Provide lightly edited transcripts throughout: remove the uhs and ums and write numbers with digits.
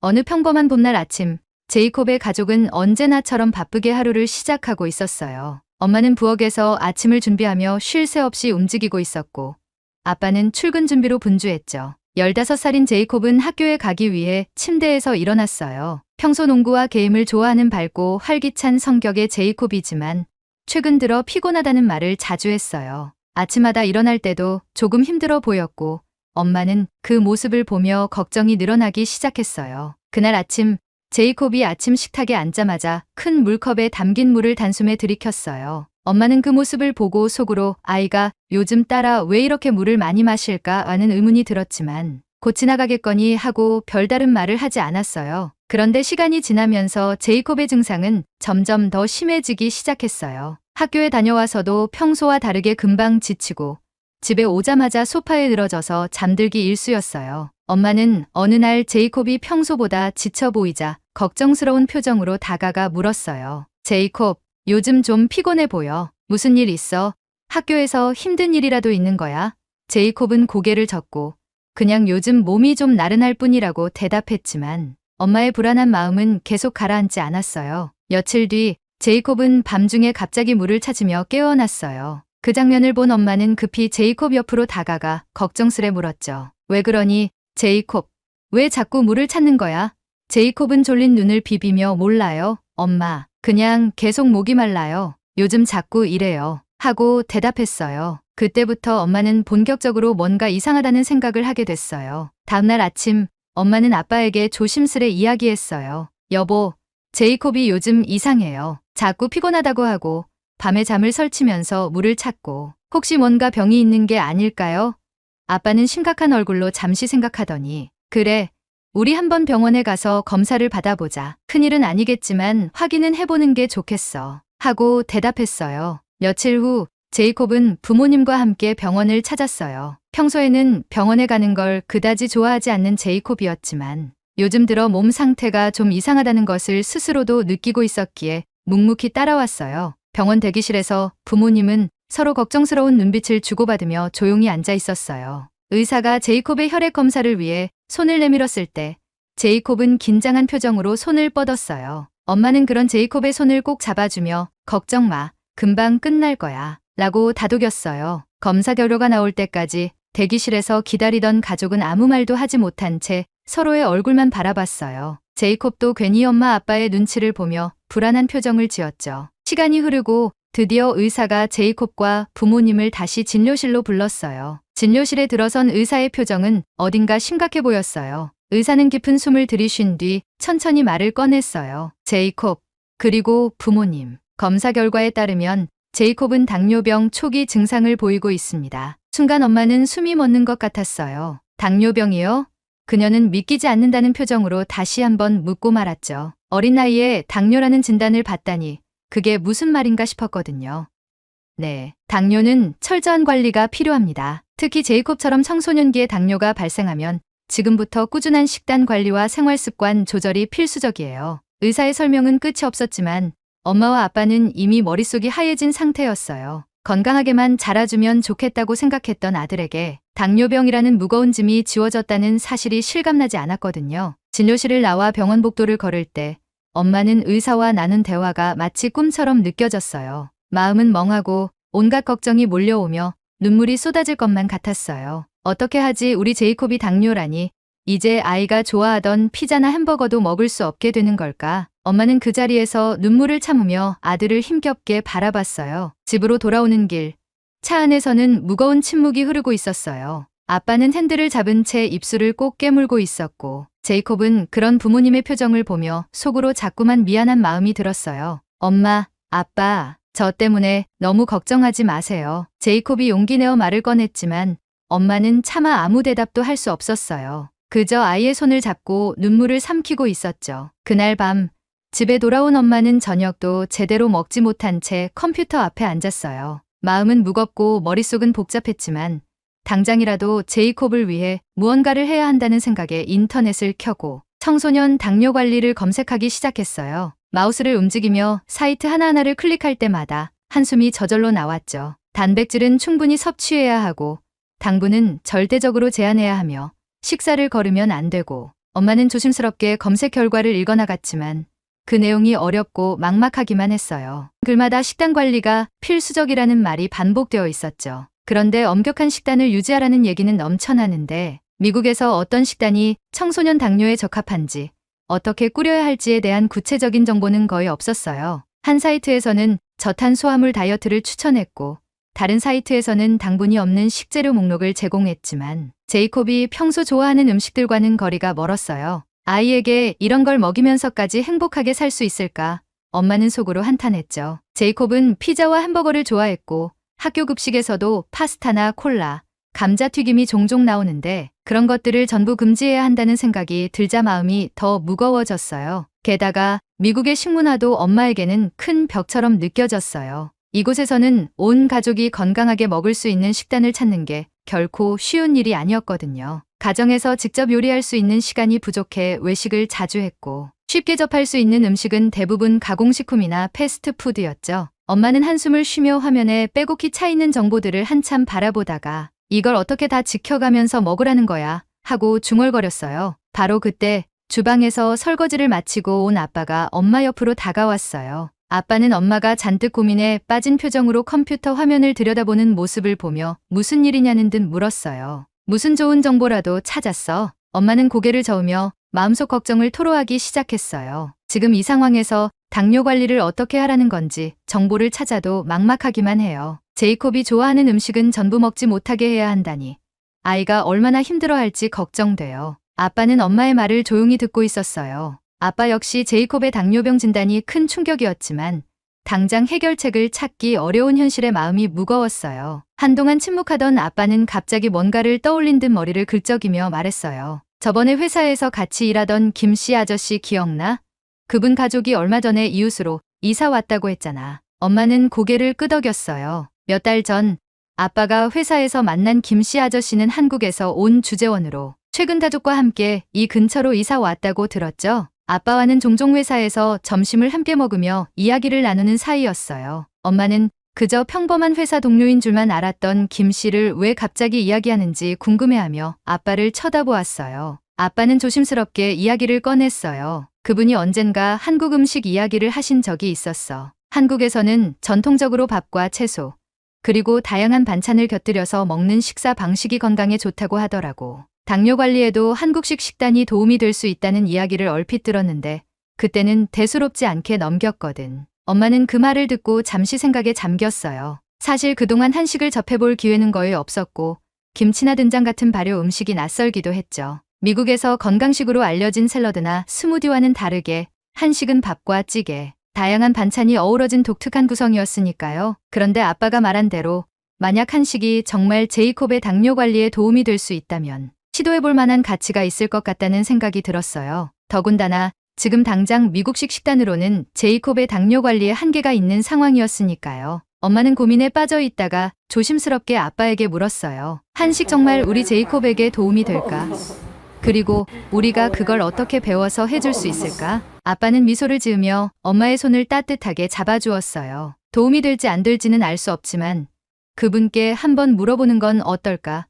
어느 평범한 봄날 아침, 제이콥의 가족은 언제나처럼 바쁘게 하루를 시작하고 있었어요. 엄마는 부엌에서 아침을 준비하며 쉴 새 없이 움직이고 있었고, 아빠는 출근 준비로 분주했죠. 15살인 제이콥은 학교에 가기 위해 침대에서 일어났어요. 평소 농구와 게임을 좋아하는 밝고 활기찬 성격의 제이콥이지만 최근 들어 피곤하다는 말을 자주 했어요. 아침마다 일어날 때도 조금 힘들어 보였고 엄마는 그 모습을 보며 걱정이 늘어나기 시작했어요. 그날 아침 제이콥이 아침 식탁에 앉자마자 큰 물컵에 담긴 물을 단숨에 들이켰어요. 엄마는 그 모습을 보고 속으로 아이가 요즘 따라 왜 이렇게 물을 많이 마실까 하는 의문이 들었지만 곧 지나가겠거니 하고 별다른 말을 하지 않았어요. 그런데 시간이 지나면서 제이콥의 증상은 점점 더 심해지기 시작했어요. 학교에 다녀와서도 평소와 다르게 금방 지치고 집에 오자마자 소파에 늘어져서 잠들기 일쑤였어요. 엄마는 어느 날 제이콥이 평소보다 지쳐 보이자 걱정스러운 표정으로 다가가 물었어요. 제이콥, 요즘 좀 피곤해 보여. 무슨 일 있어? 학교에서 힘든 일이라도 있는 거야? 제이콥은 고개를 젓고 그냥 요즘 몸이 좀 나른할 뿐이라고 대답했지만 엄마의 불안한 마음은 계속 가라앉지 않았어요. 며칠 뒤 제이콥은 밤중에 갑자기 물을 찾으며 깨어났어요. 그 장면을 본 엄마는 급히 제이콥 옆으로 다가가 걱정스레 물었죠. 왜 그러니? 제이콥, 왜 자꾸 물을 찾는 거야? 제이콥은 졸린 눈을 비비며 몰라요. 엄마, 그냥 계속 목이 말라요. 요즘 자꾸 이래요. 하고 대답했어요. 그때부터 엄마는 본격적으로 뭔가 이상하다는 생각을 하게 됐어요. 다음날 아침, 엄마는 아빠에게 조심스레 이야기했어요. 여보, 제이콥이 요즘 이상해요. 자꾸 피곤하다고 하고 밤에 잠을 설치면서 물을 찾고 혹시 뭔가 병이 있는 게 아닐까요? 아빠는 심각한 얼굴로 잠시 생각하더니 그래, 우리 한번 병원에 가서 검사를 받아보자. 큰일은 아니겠지만 확인은 해보는 게 좋겠어. 하고 대답했어요. 며칠 후 제이콥은 부모님과 함께 병원을 찾았어요. 평소에는 병원에 가는 걸 그다지 좋아하지 않는 제이콥이었지만 요즘 들어 몸 상태가 좀 이상하다는 것을 스스로도 느끼고 있었기에 묵묵히 따라왔어요. 병원 대기실에서 부모님은 서로 걱정스러운 눈빛을 주고받으며 조용히 앉아 있었어요. 의사가 제이콥의 혈액 검사를 위해 손을 내밀었을 때 제이콥은 긴장한 표정으로 손을 뻗었어요. 엄마는 그런 제이콥의 손을 꼭 잡아주며 걱정 마, 금방 끝날 거야 라고 다독였어요. 검사 결과가 나올 때까지 대기실에서 기다리던 가족은 아무 말도 하지 못한 채 서로의 얼굴만 바라봤어요. 제이콥도 괜히 엄마 아빠의 눈치를 보며 불안한 표정을 지었죠. 시간이 흐르고 드디어 의사가 제이콥과 부모님을 다시 진료실로 불렀어요. 진료실에 들어선 의사의 표정은 어딘가 심각해 보였어요. 의사는 깊은 숨을 들이쉰 뒤 천천히 말을 꺼냈어요. 제이콥, 그리고 부모님. 검사 결과에 따르면 제이콥은 당뇨병 초기 증상을 보이고 있습니다. 순간 엄마는 숨이 멎는 것 같았어요. 당뇨병이요? 그녀는 믿기지 않는다는 표정으로 다시 한번 묻고 말았죠. 어린 나이에 당뇨라는 진단을 받다니 그게 무슨 말인가 싶었거든요. 네, 당뇨는 철저한 관리가 필요합니다. 특히 제이콥처럼 청소년기에 당뇨가 발생하면 지금부터 꾸준한 식단 관리와 생활 습관 조절이 필수적이에요. 의사의 설명은 끝이 없었지만 엄마와 아빠는 이미 머릿속이 하얘진 상태였어요. 건강하게만 자라주면 좋겠다고 생각했던 아들에게 당뇨병이라는 무거운 짐이 지워졌다는 사실이 실감나지 않았거든요. 진료실을 나와 병원 복도를 걸을 때 엄마는 의사와 나눈 대화가 마치 꿈처럼 느껴졌어요. 마음은 멍하고 온갖 걱정이 몰려오며 눈물이 쏟아질 것만 같았어요. 어떻게 하지? 우리 제이콥이 당뇨라니 이제 아이가 좋아하던 피자나 햄버거도 먹을 수 없게 되는 걸까? 엄마는 그 자리에서 눈물을 참으며 아들을 힘겹게 바라봤어요. 집으로 돌아오는 길, 차 안에서는 무거운 침묵이 흐르고 있었어요. 아빠는 핸들을 잡은 채 입술을 꼭 깨물고 있었고 제이콥은 그런 부모님의 표정을 보며 속으로 자꾸만 미안한 마음이 들었어요. 엄마, 아빠, 저 때문에 너무 걱정하지 마세요. 제이콥이 용기 내어 말을 꺼냈지만 엄마는 차마 아무 대답도 할 수 없었어요. 그저 아이의 손을 잡고 눈물을 삼키고 있었죠. 그날 밤 집에 돌아온 엄마는 저녁도 제대로 먹지 못한 채 컴퓨터 앞에 앉았어요. 마음은 무겁고 머릿속은 복잡했지만 당장이라도 제이콥을 위해 무언가를 해야 한다는 생각에 인터넷을 켜고 청소년 당뇨 관리를 검색하기 시작했어요. 마우스를 움직이며 사이트 하나하나를 클릭할 때마다 한숨이 저절로 나왔죠. 단백질은 충분히 섭취해야 하고 당분은 절대적으로 제한해야 하며 식사를 거르면 안 되고 엄마는 조심스럽게 검색 결과를 읽어나갔지만 그 내용이 어렵고 막막하기만 했어요. 글마다 식단 관리가 필수적이라는 말이 반복되어 있었죠. 그런데 엄격한 식단을 유지하라는 얘기는 넘쳐나는데 미국에서 어떤 식단이 청소년 당뇨에 적합한지 어떻게 꾸려야 할지에 대한 구체적인 정보는 거의 없었어요. 한 사이트에서는 저탄수화물 다이어트를 추천했고 다른 사이트에서는 당분이 없는 식재료 목록을 제공했지만 제이콥이 평소 좋아하는 음식들과는 거리가 멀었어요. 아이에게 이런 걸 먹이면서까지 행복하게 살 수 있을까? 엄마는 속으로 한탄했죠. 제이콥은 피자와 햄버거를 좋아했고 학교 급식에서도 파스타나 콜라, 감자튀김이 종종 나오는데 그런 것들을 전부 금지해야 한다는 생각이 들자 마음이 더 무거워졌어요. 게다가 미국의 식문화도 엄마에게는 큰 벽처럼 느껴졌어요. 이곳에서는 온 가족이 건강하게 먹을 수 있는 식단을 찾는 게 결코 쉬운 일이 아니었거든요. 가정에서 직접 요리할 수 있는 시간이 부족해 외식을 자주 했고 쉽게 접할 수 있는 음식은 대부분 가공식품이나 패스트푸드였죠. 엄마는 한숨을 쉬며 화면에 빼곡히 차 있는 정보들을 한참 바라보다가 이걸 어떻게 다 지켜가면서 먹으라는 거야 하고 중얼거렸어요. 바로 그때 주방에서 설거지를 마치고 온 아빠가 엄마 옆으로 다가왔어요. 아빠는 엄마가 잔뜩 고민에 빠진 표정으로 컴퓨터 화면을 들여다보는 모습을 보며 무슨 일이냐는 듯 물었어요. 무슨 좋은 정보라도 찾았어? 엄마는 고개를 저으며 마음속 걱정을 토로하기 시작했어요. 지금 이 상황에서 당뇨 관리를 어떻게 하라는 건지 정보를 찾아도 막막하기만 해요. 제이콥이 좋아하는 음식은 전부 먹지 못하게 해야 한다니 아이가 얼마나 힘들어할지 걱정돼요. 아빠는 엄마의 말을 조용히 듣고 있었어요. 아빠 역시 제이콥의 당뇨병 진단이 큰 충격이었지만 당장 해결책을 찾기 어려운 현실에 마음이 무거웠어요. 한동안 침묵하던 아빠는 갑자기 뭔가를 떠올린 듯 머리를 긁적이며 말했어요. 저번에 회사에서 같이 일하던 김씨 아저씨 기억나? 그분 가족이 얼마 전에 이웃으로 이사 왔다고 했잖아. 엄마는 고개를 끄덕였어요. 몇 달 전 아빠가 회사에서 만난 김씨 아저씨는 한국에서 온 주재원으로 최근 가족과 함께 이 근처로 이사 왔다고 들었죠? 아빠와는 종종 회사에서 점심을 함께 먹으며 이야기를 나누는 사이였어요. 엄마는 그저 평범한 회사 동료인 줄만 알았던 김 씨를 왜 갑자기 이야기하는지 궁금해하며 아빠를 쳐다보았어요. 아빠는 조심스럽게 이야기를 꺼냈어요. 그분이 언젠가 한국 음식 이야기를 하신 적이 있었어. 한국에서는 전통적으로 밥과 채소, 그리고 다양한 반찬을 곁들여서 먹는 식사 방식이 건강에 좋다고 하더라고. 당뇨 관리에도 한국식 식단이 도움이 될 수 있다는 이야기를 얼핏 들었는데 그때는 대수롭지 않게 넘겼거든. 엄마는 그 말을 듣고 잠시 생각에 잠겼어요. 사실 그동안 한식을 접해볼 기회는 거의 없었고 김치나 된장 같은 발효 음식이 낯설기도 했죠. 미국에서 건강식으로 알려진 샐러드나 스무디와는 다르게 한식은 밥과 찌개, 다양한 반찬이 어우러진 독특한 구성이었으니까요. 그런데 아빠가 말한 대로 만약 한식이 정말 제이콥의 당뇨 관리에 도움이 될 수 있다면 시도해볼 만한 가치가 있을 것 같다는 생각이 들었어요. 더군다나 지금 당장 미국식 식단으로는 제이콥의 당뇨 관리에 한계가 있는 상황이었으니까요. 엄마는 고민에 빠져 있다가 조심스럽게 아빠에게 물었어요. 한식 정말 우리 제이콥에게 도움이 될까? 그리고 우리가 그걸 어떻게 배워서 해줄 수 있을까? 아빠는 미소를 지으며 엄마의 손을 따뜻하게 잡아주었어요. 도움이 될지 안 될지는 알 수 없지만 그분께 한번 물어보는 건 어떨까?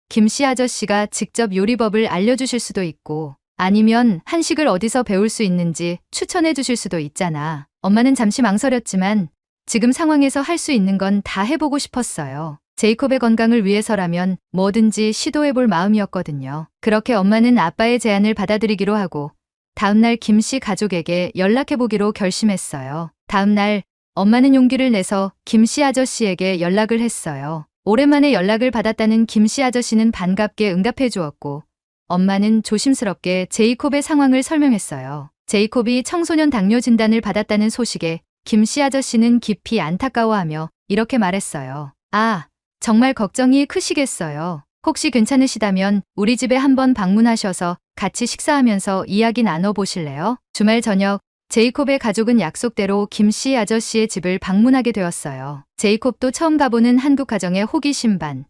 김씨 아저씨가 직접 요리법을 알려주실 수도 있고 아니면 한식을 어디서 배울 수 있는지 추천해 주실 수도 있잖아. 엄마는 잠시 망설였지만 지금 상황에서 할 수 있는 건 다 해보고 싶었어요. 제이콥의 건강을 위해서라면 뭐든지 시도해볼 마음이었거든요. 그렇게 엄마는 아빠의 제안을 받아들이기로 하고 다음날 김씨 가족에게 연락해보기로 결심했어요. 다음날 엄마는 용기를 내서 김씨 아저씨에게 연락을 했어요. 오랜만에 연락을 받았다는 김씨 아저씨는 반갑게 응답해 주었고 엄마는 조심스럽게 제이콥의 상황을 설명했어요. 제이콥이 청소년 당뇨 진단을 받았다는 소식에 김씨 아저씨는 깊이 안타까워하며 이렇게 말했어요. 아, 정말 걱정이 크시겠어요. 혹시 괜찮으시다면 우리 집에 한번 방문하셔서 같이 식사하면서 이야기 나눠보실래요? 주말 저녁 제이콥의 가족은 약속대로 김씨 아저씨의 집을 방문하게 되었어요. 제이콥도 처음 가보는 한국 가정에 호기심 반,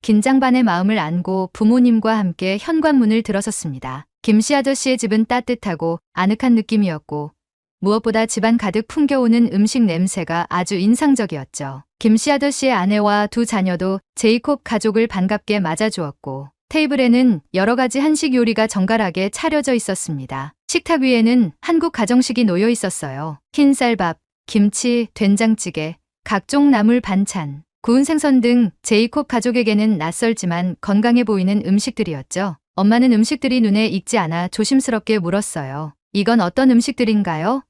긴장 반의 마음을 안고 부모님과 함께 현관문을 들어섰습니다. 김씨 아저씨의 집은 따뜻하고 아늑한 느낌이었고 무엇보다 집안 가득 풍겨오는 음식 냄새가 아주 인상적이었죠. 김씨 아저씨의 아내와 두 자녀도 제이콥 가족을 반갑게 맞아주었고 테이블에는 여러 가지 한식 요리가 정갈하게 차려져 있었습니다. 식탁 위에는 한국 가정식이 놓여 있었어요. 흰쌀밥, 김치, 된장찌개, 각종 나물 반찬, 구운 생선 등 제이콥 가족에게는 낯설지만 건강해 보이는 음식들이었죠. 엄마는 음식들이 눈에 익지 않아 조심스럽게 물었어요. 이건 어떤 음식들인가요?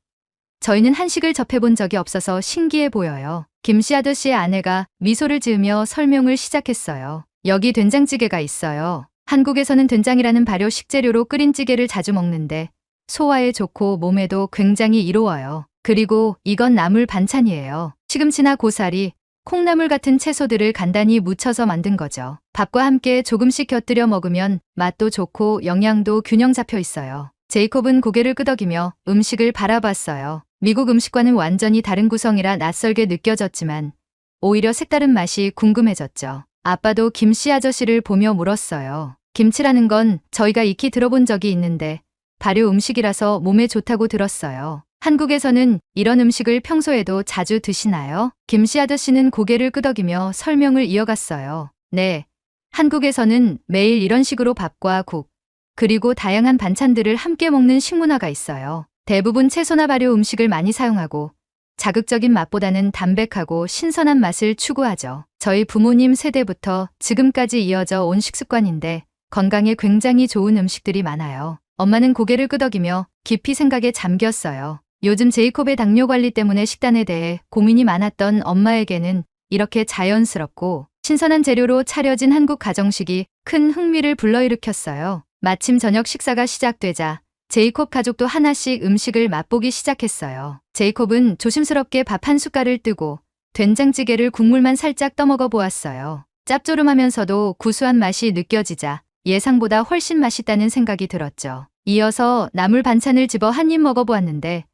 저희는 한식을 접해본 적이 없어서 신기해 보여요. 김씨 아저씨의 아내가 미소를 지으며 설명을 시작했어요. 여기 된장찌개가 있어요. 한국에서는 된장이라는 발효 식재료로 끓인 찌개를 자주 먹는데 소화에 좋고 몸에도 굉장히 이로워요. 그리고 이건 나물 반찬이에요. 시금치나 고사리, 콩나물 같은 채소들을 간단히 무쳐서 만든 거죠. 밥과 함께 조금씩 곁들여 먹으면 맛도 좋고 영양도 균형 잡혀 있어요. 제이콥은 고개를 끄덕이며 음식을 바라봤어요. 미국 음식과는 완전히 다른 구성이라 낯설게 느껴졌지만 오히려 색다른 맛이 궁금해졌죠. 아빠도 김씨 아저씨를 보며 물었어요. 김치라는 건 저희가 익히 들어본 적이 있는데 발효 음식이라서 몸에 좋다고 들었어요. 한국에서는 이런 음식을 평소에도 자주 드시나요? 김씨 아저씨는 고개를 끄덕이며 설명을 이어갔어요. 네. 한국에서는 매일 이런 식으로 밥과 국, 그리고 다양한 반찬들을 함께 먹는 식문화가 있어요. 대부분 채소나 발효 음식을 많이 사용하고 자극적인 맛보다는 담백하고 신선한 맛을 추구하죠. 저희 부모님 세대부터 지금까지 이어져 온 식습관인데 건강에 굉장히 좋은 음식들이 많아요. 엄마는 고개를 끄덕이며 깊이 생각에 잠겼어요. 요즘 제이콥의 당뇨 관리 때문에 식단에 대해 고민이 많았던 엄마에게는 이렇게 자연스럽고 신선한 재료로 차려진 한국 가정식이 큰 흥미를 불러일으켰어요. 마침 저녁 식사가 시작되자 제이콥 가족도 하나씩 음식을 맛보기 시작했어요. 제이콥은 조심스럽게 밥 한 숟갈을 뜨고 된장찌개를 국물만 살짝 떠먹어 보았어요. 짭조름하면서도 구수한 맛이 느껴지자 예상보다 훨씬 맛있다는 생각이 들었죠. 이어서 나물 반찬을 집어 한 입 먹어보았는데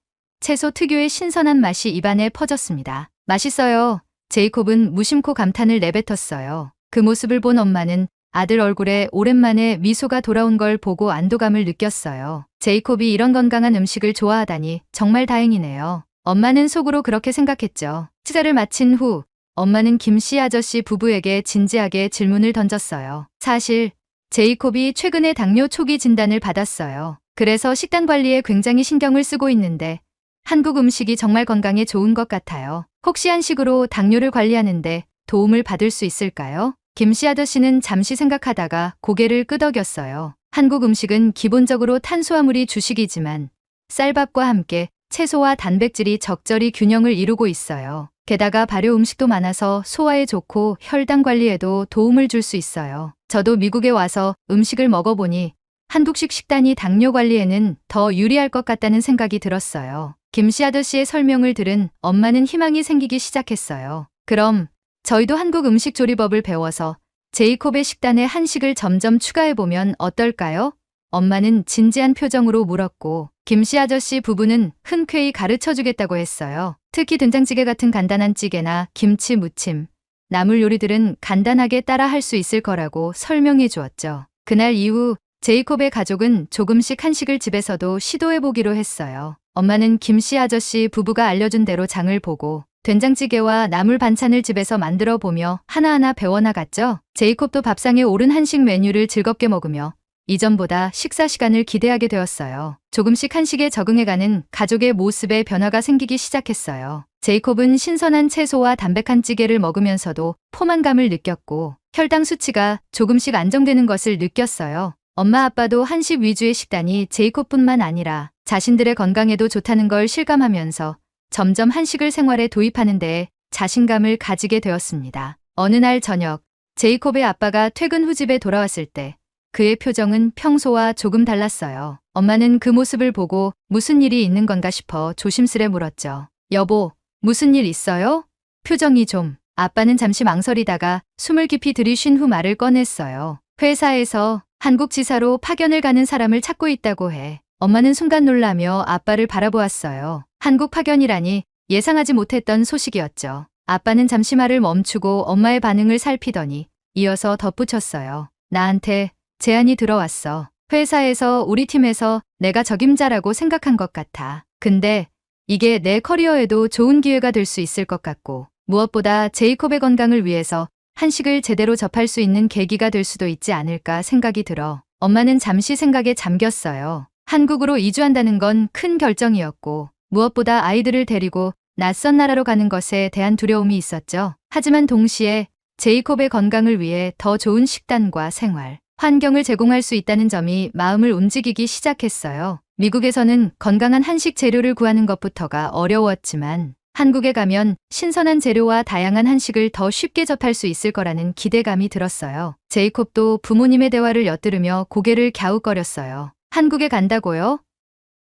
채소 특유의 신선한 맛이 입안에 퍼졌습니다. 맛있어요. 제이콥은 무심코 감탄을 내뱉었어요. 그 모습을 본 엄마는 아들 얼굴에 오랜만에 미소가 돌아온 걸 보고 안도감을 느꼈어요. 제이콥이 이런 건강한 음식을 좋아하다니 정말 다행이네요. 엄마는 속으로 그렇게 생각했죠. 식사를 마친 후 엄마는 김씨 아저씨 부부에게 진지하게 질문을 던졌어요. 사실 제이콥이 최근에 당뇨 초기 진단을 받았어요. 그래서 식단 관리에 굉장히 신경을 쓰고 있는데 한국 음식이 정말 건강에 좋은 것 같아요. 혹시 한식으로 당뇨를 관리하는데 도움을 받을 수 있을까요? 김씨 아저씨는 잠시 생각하다가 고개를 끄덕였어요. 한국 음식은 기본적으로 탄수화물이 주식이지만 쌀밥과 함께 채소와 단백질이 적절히 균형을 이루고 있어요. 게다가 발효 음식도 많아서 소화에 좋고 혈당 관리에도 도움을 줄 수 있어요. 저도 미국에 와서 음식을 먹어보니 한국식 식단이 당뇨 관리에는 더 유리할 것 같다는 생각이 들었어요. 김씨 아저씨의 설명을 들은 엄마는 희망이 생기기 시작했어요. 그럼 저희도 한국 음식 조리법을 배워서 제이콥의 식단에 한식을 점점 추가해보면 어떨까요? 엄마는 진지한 표정으로 물었고 김씨 아저씨 부부는 흔쾌히 가르쳐주겠다고 했어요. 특히 된장찌개 같은 간단한 찌개나 김치 무침, 나물 요리들은 간단하게 따라 할 수 있을 거라고 설명해 주었죠. 그날 이후 제이콥의 가족은 조금씩 한식을 집에서도 시도해보기로 했어요. 엄마는 김씨 아저씨 부부가 알려준 대로 장을 보고 된장찌개와 나물 반찬을 집에서 만들어 보며 하나하나 배워나갔죠. 제이콥도 밥상에 오른 한식 메뉴를 즐겁게 먹으며 이전보다 식사 시간을 기대하게 되었어요. 조금씩 한식에 적응해가는 가족의 모습에 변화가 생기기 시작했어요. 제이콥은 신선한 채소와 담백한 찌개를 먹으면서도 포만감을 느꼈고 혈당 수치가 조금씩 안정되는 것을 느꼈어요. 엄마 아빠도 한식 위주의 식단이 제이콥뿐만 아니라 자신들의 건강에도 좋다는 걸 실감하면서 점점 한식을 생활에 도입하는 데에 자신감을 가지게 되었습니다. 어느 날 저녁, 제이콥의 아빠가 퇴근 후 집에 돌아왔을 때 그의 표정은 평소와 조금 달랐어요. 엄마는 그 모습을 보고 무슨 일이 있는 건가 싶어 조심스레 물었죠. 여보, 무슨 일 있어요? 표정이 좀. 아빠는 잠시 망설이다가 숨을 깊이 들이쉰 후 말을 꺼냈어요. 회사에서 한국 지사로 파견을 가는 사람을 찾고 있다고 해. 엄마는 순간 놀라며 아빠를 바라보았어요. 한국 파견이라니 예상하지 못했던 소식이었죠. 아빠는 잠시 말을 멈추고 엄마의 반응을 살피더니 이어서 덧붙였어요. 나한테 제안이 들어왔어. 회사에서 우리 팀에서 내가 적임자라고 생각한 것 같아. 근데 이게 내 커리어에도 좋은 기회가 될 수 있을 것 같고 무엇보다 제이콥의 건강을 위해서 한식을 제대로 접할 수 있는 계기가 될 수도 있지 않을까 생각이 들어 엄마는 잠시 생각에 잠겼어요. 한국으로 이주한다는 건 큰 결정이었고 무엇보다 아이들을 데리고 낯선 나라로 가는 것에 대한 두려움이 있었죠. 하지만 동시에 제이콥의 건강을 위해 더 좋은 식단과 생활, 환경을 제공할 수 있다는 점이 마음을 움직이기 시작했어요. 미국에서는 건강한 한식 재료를 구하는 것부터가 어려웠지만 한국에 가면 신선한 재료와 다양한 한식을 더 쉽게 접할 수 있을 거라는 기대감이 들었어요. 제이콥도 부모님의 대화를 엿들으며 고개를 갸웃거렸어요. 한국에 간다고요?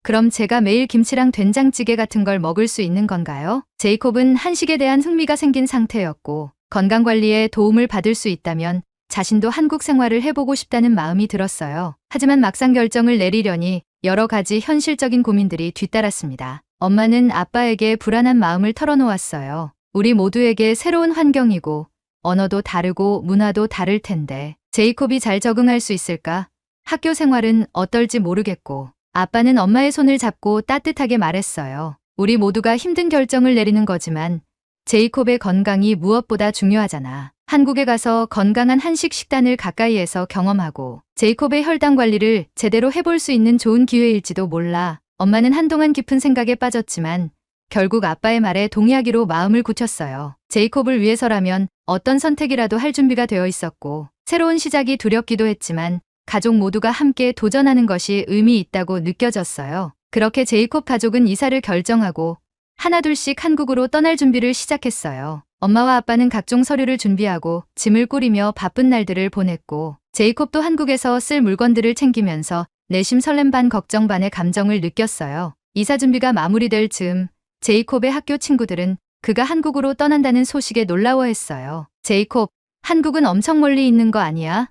그럼 제가 매일 김치랑 된장찌개 같은 걸 먹을 수 있는 건가요? 제이콥은 한식에 대한 흥미가 생긴 상태였고 건강관리에 도움을 받을 수 있다면 자신도 한국 생활을 해보고 싶다는 마음이 들었어요. 하지만 막상 결정을 내리려니 여러 가지 현실적인 고민들이 뒤따랐습니다. 엄마는 아빠에게 불안한 마음을 털어놓았어요. 우리 모두에게 새로운 환경이고 언어도 다르고 문화도 다를 텐데 제이콥이 잘 적응할 수 있을까? 학교 생활은 어떨지 모르겠고 아빠는 엄마의 손을 잡고 따뜻하게 말했어요. 우리 모두가 힘든 결정을 내리는 거지만 제이콥의 건강이 무엇보다 중요하잖아. 한국에 가서 건강한 한식 식단을 가까이에서 경험하고 제이콥의 혈당 관리를 제대로 해볼 수 있는 좋은 기회일지도 몰라. 엄마는 한동안 깊은 생각에 빠졌지만 결국 아빠의 말에 동의하기로 마음을 굳혔어요. 제이콥을 위해서라면 어떤 선택이라도 할 준비가 되어 있었고 새로운 시작이 두렵기도 했지만 가족 모두가 함께 도전하는 것이 의미 있다고 느껴졌어요. 그렇게 제이콥 가족은 이사를 결정하고 하나둘씩 한국으로 떠날 준비를 시작했어요. 엄마와 아빠는 각종 서류를 준비하고 짐을 꾸리며 바쁜 날들을 보냈고 제이콥도 한국에서 쓸 물건들을 챙기면서 내심 설렘 반 걱정 반의 감정을 느꼈어요. 이사 준비가 마무리될 즈음 제이콥의 학교 친구들은 그가 한국으로 떠난다는 소식에 놀라워했어요. 제이콥, 한국은 엄청 멀리 있는 거 아니야?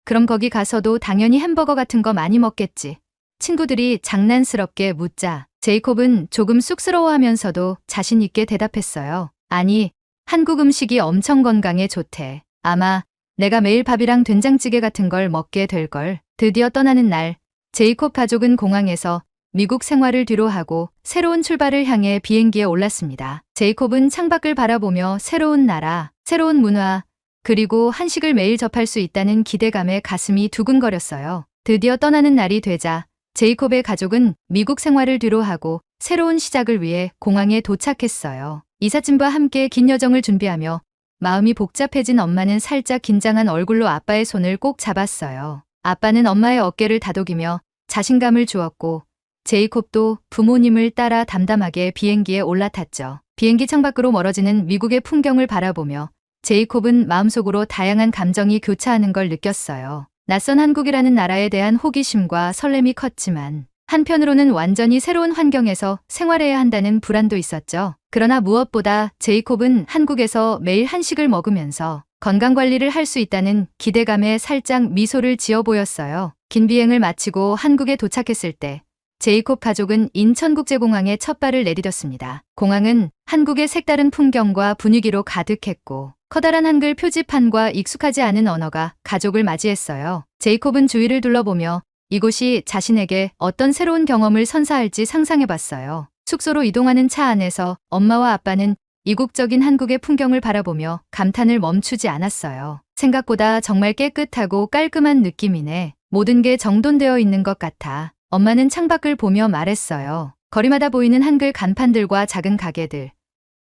그럼 거기 가서도 당연히 햄버거 같은 거 많이 먹겠지. 친구들이 장난스럽게 묻자 제이콥은 조금 쑥스러워하면서도 자신 있게 대답했어요. 아니, 한국 음식이 엄청 건강에 좋대. 아마 내가 매일 밥이랑 된장찌개 같은 걸 먹게 될걸. 드디어 떠나는 날, 제이콥 가족은 공항에서 미국 생활을 뒤로하고 새로운 출발을 향해 비행기에 올랐습니다. 제이콥은 창밖을 바라보며 새로운 나라, 새로운 문화, 그리고 한식을 매일 접할 수 있다는 기대감에 가슴이 두근거렸어요. 드디어 떠나는 날이 되자 제이콥의 가족은 미국 생활을 뒤로하고 새로운 시작을 위해 공항에 도착했어요. 이삿짐과 함께 긴 여정을 준비하며 마음이 복잡해진 엄마는 살짝 긴장한 얼굴로 아빠의 손을 꼭 잡았어요. 아빠는 엄마의 어깨를 다독이며 자신감을 주었고 제이콥도 부모님을 따라 담담하게 비행기에 올라탔죠. 비행기 창밖으로 멀어지는 미국의 풍경을 바라보며 제이콥은 마음속으로 다양한 감정이 교차하는 걸 느꼈어요. 낯선 한국이라는 나라에 대한 호기심과 설렘이 컸지만 한편으로는 완전히 새로운 환경에서 생활해야 한다는 불안도 있었죠. 그러나 무엇보다 제이콥은 한국에서 매일 한식을 먹으면서 건강관리를 할 수 있다는 기대감에 살짝 미소를 지어 보였어요. 긴 비행을 마치고 한국에 도착했을 때 제이콥 가족은 인천국제공항에 첫 발을 내디뎠습니다. 공항은 한국의 색다른 풍경과 분위기로 가득했고 커다란 한글 표지판과 익숙하지 않은 언어가 가족을 맞이했어요. 제이콥은 주위를 둘러보며 이곳이 자신에게 어떤 새로운 경험을 선사할지 상상해봤어요. 숙소로 이동하는 차 안에서 엄마와 아빠는 이국적인 한국의 풍경을 바라보며 감탄을 멈추지 않았어요. 생각보다 정말 깨끗하고 깔끔한 느낌이네. 모든 게 정돈되어 있는 것 같아. 엄마는 창밖을 보며 말했어요. 거리마다 보이는 한글 간판들과 작은 가게들,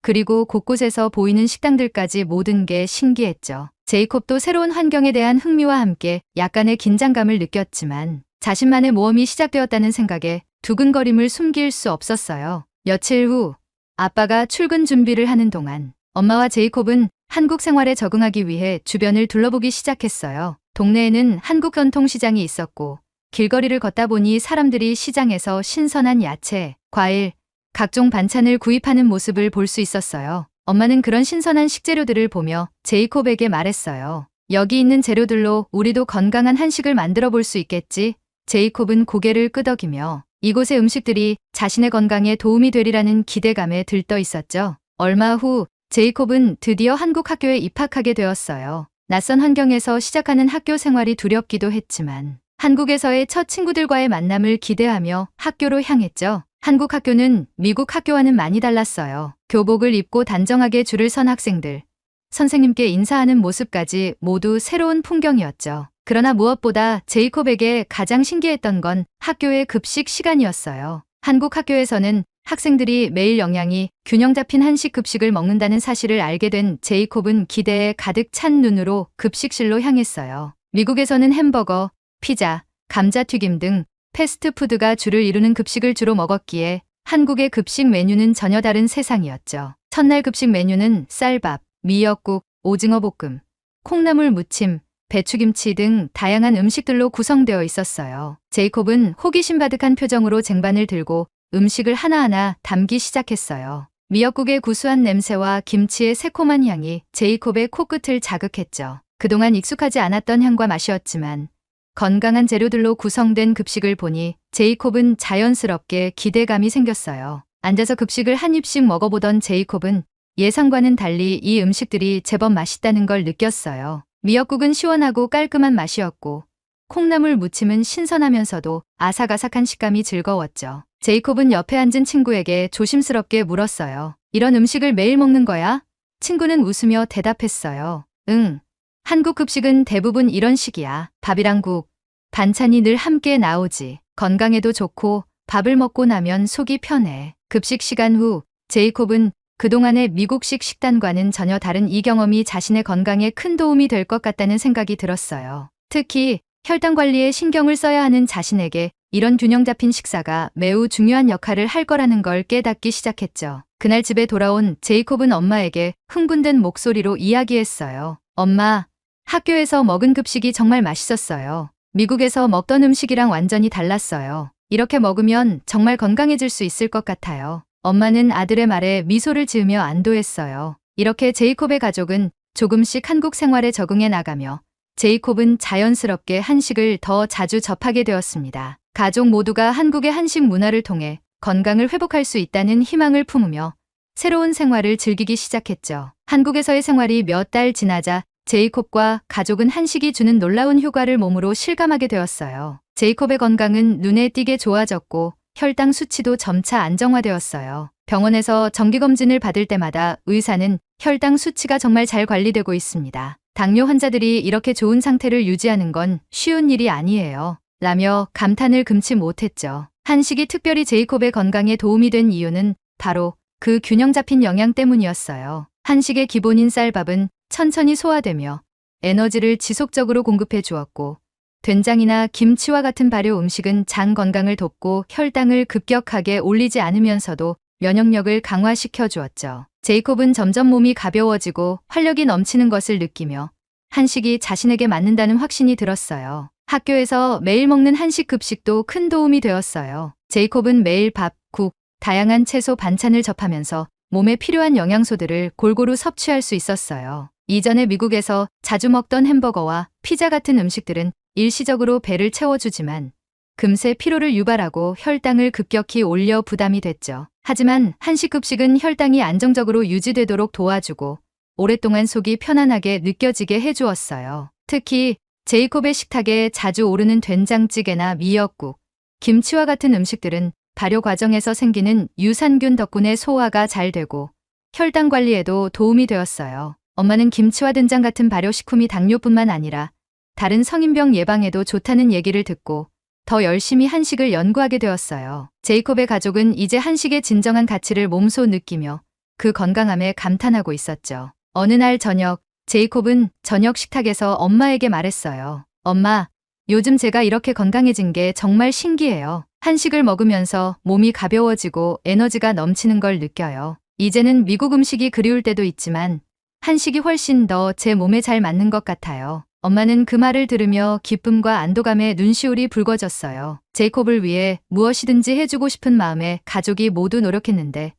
그리고 곳곳에서 보이는 식당들까지 모든 게 신기했죠. 제이콥도 새로운 환경에 대한 흥미와 함께 약간의 긴장감을 느꼈지만 자신만의 모험이 시작되었다는 생각에 두근거림을 숨길 수 없었어요. 며칠 후 아빠가 출근 준비를 하는 동안 엄마와 제이콥은 한국 생활에 적응하기 위해 주변을 둘러보기 시작했어요. 동네에는 한국 전통시장이 있었고 길거리를 걷다 보니 사람들이 시장에서 신선한 야채, 과일, 각종 반찬을 구입하는 모습을 볼 수 있었어요. 엄마는 그런 신선한 식재료들을 보며 제이콥에게 말했어요. 여기 있는 재료들로 우리도 건강한 한식을 만들어 볼 수 있겠지? 제이콥은 고개를 끄덕이며 이곳의 음식들이 자신의 건강에 도움이 되리라는 기대감에 들떠 있었죠. 얼마 후 제이콥은 드디어 한국 학교에 입학하게 되었어요. 낯선 환경에서 시작하는 학교 생활이 두렵기도 했지만 한국에서의 첫 친구들과의 만남을 기대하며 학교로 향했죠. 한국 학교는 미국 학교와는 많이 달랐어요. 교복을 입고 단정하게 줄을 선 학생들, 선생님께 인사하는 모습까지 모두 새로운 풍경이었죠. 그러나 무엇보다 제이콥에게 가장 신기했던 건 학교의 급식 시간이었어요. 한국 학교에서는 학생들이 매일 영양이 균형 잡힌 한식 급식을 먹는다는 사실을 알게 된 제이콥은 기대에 가득 찬 눈으로 급식실로 향했어요. 미국에서는 햄버거, 피자, 감자튀김 등 패스트푸드가 주를 이루는 급식을 주로 먹었기에 한국의 급식 메뉴는 전혀 다른 세상이었죠. 첫날 급식 메뉴는 쌀밥, 미역국, 오징어 볶음, 콩나물 무침, 배추김치 등 다양한 음식들로 구성되어 있었어요. 제이콥은 호기심 가득한 표정으로 쟁반을 들고 음식을 하나하나 담기 시작했어요. 미역국의 구수한 냄새와 김치의 새콤한 향이 제이콥의 코끝을 자극했죠. 그동안 익숙하지 않았던 향과 맛이었지만 건강한 재료들로 구성된 급식을 보니 제이콥은 자연스럽게 기대감이 생겼어요. 앉아서 급식을 한 입씩 먹어보던 제이콥은 예상과는 달리 이 음식들이 제법 맛있다는 걸 느꼈어요. 미역국은 시원하고 깔끔한 맛이었고 콩나물 무침은 신선하면서도 아삭아삭한 식감이 즐거웠죠. 제이콥은 옆에 앉은 친구에게 조심스럽게 물었어요. 이런 음식을 매일 먹는 거야? 친구는 웃으며 대답했어요. 응. 한국 급식은 대부분 이런 식이야. 밥이랑 국, 반찬이 늘 함께 나오지. 건강에도 좋고 밥을 먹고 나면 속이 편해. 급식 시간 후 제이콥은 그동안의 미국식 식단과는 전혀 다른 이 경험이 자신의 건강에 큰 도움이 될 것 같다는 생각이 들었어요. 특히 혈당 관리에 신경을 써야 하는 자신에게 이런 균형 잡힌 식사가 매우 중요한 역할을 할 거라는 걸 깨닫기 시작했죠. 그날 집에 돌아온 제이콥은 엄마에게 흥분된 목소리로 이야기했어요. 엄마, 학교에서 먹은 급식이 정말 맛있었어요. 미국에서 먹던 음식이랑 완전히 달랐어요. 이렇게 먹으면 정말 건강해질 수 있을 것 같아요. 엄마는 아들의 말에 미소를 지으며 안도했어요. 이렇게 제이콥의 가족은 조금씩 한국 생활에 적응해 나가며 제이콥은 자연스럽게 한식을 더 자주 접하게 되었습니다. 가족 모두가 한국의 한식 문화를 통해 건강을 회복할 수 있다는 희망을 품으며 새로운 생활을 즐기기 시작했죠. 한국에서의 생활이 몇 달 지나자 제이콥과 가족은 한식이 주는 놀라운 효과를 몸으로 실감하게 되었어요. 제이콥의 건강은 눈에 띄게 좋아졌고 혈당 수치도 점차 안정화되었어요. 병원에서 정기검진을 받을 때마다 의사는 혈당 수치가 정말 잘 관리되고 있습니다. 당뇨 환자들이 이렇게 좋은 상태를 유지하는 건 쉬운 일이 아니에요. 라며 감탄을 금치 못했죠. 한식이 특별히 제이콥의 건강에 도움이 된 이유는 바로 그 균형 잡힌 영양 때문이었어요. 한식의 기본인 쌀밥은 천천히 소화되며 에너지를 지속적으로 공급해 주었고 된장이나 김치와 같은 발효 음식은 장 건강을 돕고 혈당을 급격하게 올리지 않으면서도 면역력을 강화시켜 주었죠. 제이콥은 점점 몸이 가벼워지고 활력이 넘치는 것을 느끼며 한식이 자신에게 맞는다는 확신이 들었어요. 학교에서 매일 먹는 한식 급식도 큰 도움이 되었어요. 제이콥은 매일 밥, 국, 다양한 채소 반찬을 접하면서 몸에 필요한 영양소들을 골고루 섭취할 수 있었어요. 이전에 미국에서 자주 먹던 햄버거와 피자 같은 음식들은 일시적으로 배를 채워주지만 금세 피로를 유발하고 혈당을 급격히 올려 부담이 됐죠. 하지만 한식 급식은 혈당이 안정적으로 유지되도록 도와주고 오랫동안 속이 편안하게 느껴지게 해주었어요. 특히 제이콥의 식탁에 자주 오르는 된장찌개나 미역국, 김치와 같은 음식들은 발효 과정에서 생기는 유산균 덕분에 소화가 잘 되고 혈당 관리에도 도움이 되었어요. 엄마는 김치와 된장 같은 발효식품이 당뇨뿐만 아니라 다른 성인병 예방에도 좋다는 얘기를 듣고 더 열심히 한식을 연구하게 되었어요. 제이콥의 가족은 이제 한식의 진정한 가치를 몸소 느끼며 그 건강함에 감탄하고 있었죠. 어느 날 저녁, 제이콥은 저녁 식탁에서 엄마에게 말했어요. 엄마, 요즘 제가 이렇게 건강해진 게 정말 신기해요. 한식을 먹으면서 몸이 가벼워지고 에너지가 넘치는 걸 느껴요. 이제는 미국 음식이 그리울 때도 있지만 한식이 훨씬 더 제 몸에 잘 맞는 것 같아요. 엄마는 그 말을 들으며 기쁨과 안도감에 눈시울이 붉어졌어요. 제이콥을 위해 무엇이든지 해주고 싶은 마음에 가족이 모두 노력했는데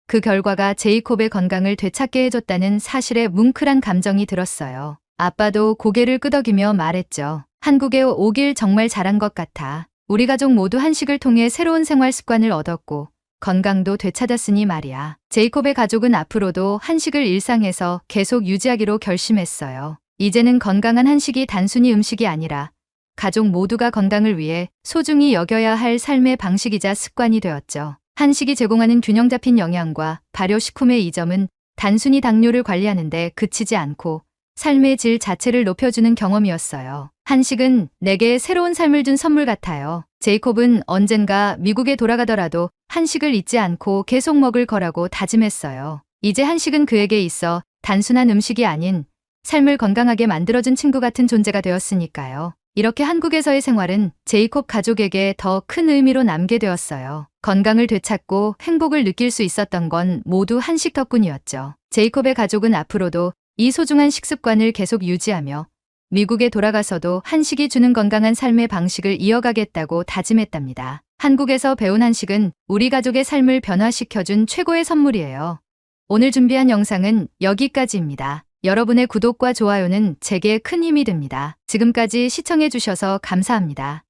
그 결과가 제이콥의 건강을 되찾게 해줬다는 사실에 뭉클한 감정이 들었어요. 아빠도 고개를 끄덕이며 말했죠. 한국에 오길 정말 잘한 것 같아. 우리 가족 모두 한식을 통해 새로운 생활 습관을 얻었고 건강도 되찾았으니 말이야. 제이콥의 가족은 앞으로도 한식을 일상에서 계속 유지하기로 결심했어요. 이제는 건강한 한식이 단순히 음식이 아니라 가족 모두가 건강을 위해 소중히 여겨야 할 삶의 방식이자 습관이 되었죠. 한식이 제공하는 균형 잡힌 영양과 발효식품의 이점은 단순히 당뇨를 관리하는데 그치지 않고 삶의 질 자체를 높여주는 경험이었어요. 한식은 내게 새로운 삶을 준 선물 같아요. 제이콥은 언젠가 미국에 돌아가더라도 한식을 잊지 않고 계속 먹을 거라고 다짐했어요. 이제 한식은 그에게 있어 단순한 음식이 아닌 삶을 건강하게 만들어준 친구 같은 존재가 되었으니까요. 이렇게 한국에서의 생활은 제이콥 가족에게 더 큰 의미로 남게 되었어요. 건강을 되찾고 행복을 느낄 수 있었던 건 모두 한식 덕분이었죠. 제이콥의 가족은 앞으로도 이 소중한 식습관을 계속 유지하며 미국에 돌아가서도 한식이 주는 건강한 삶의 방식을 이어가겠다고 다짐했답니다. 한국에서 배운 한식은 우리 가족의 삶을 변화시켜준 최고의 선물이에요. 오늘 준비한 영상은 여기까지입니다. 여러분의 구독과 좋아요는 제게 큰 힘이 됩니다. 지금까지 시청해주셔서 감사합니다.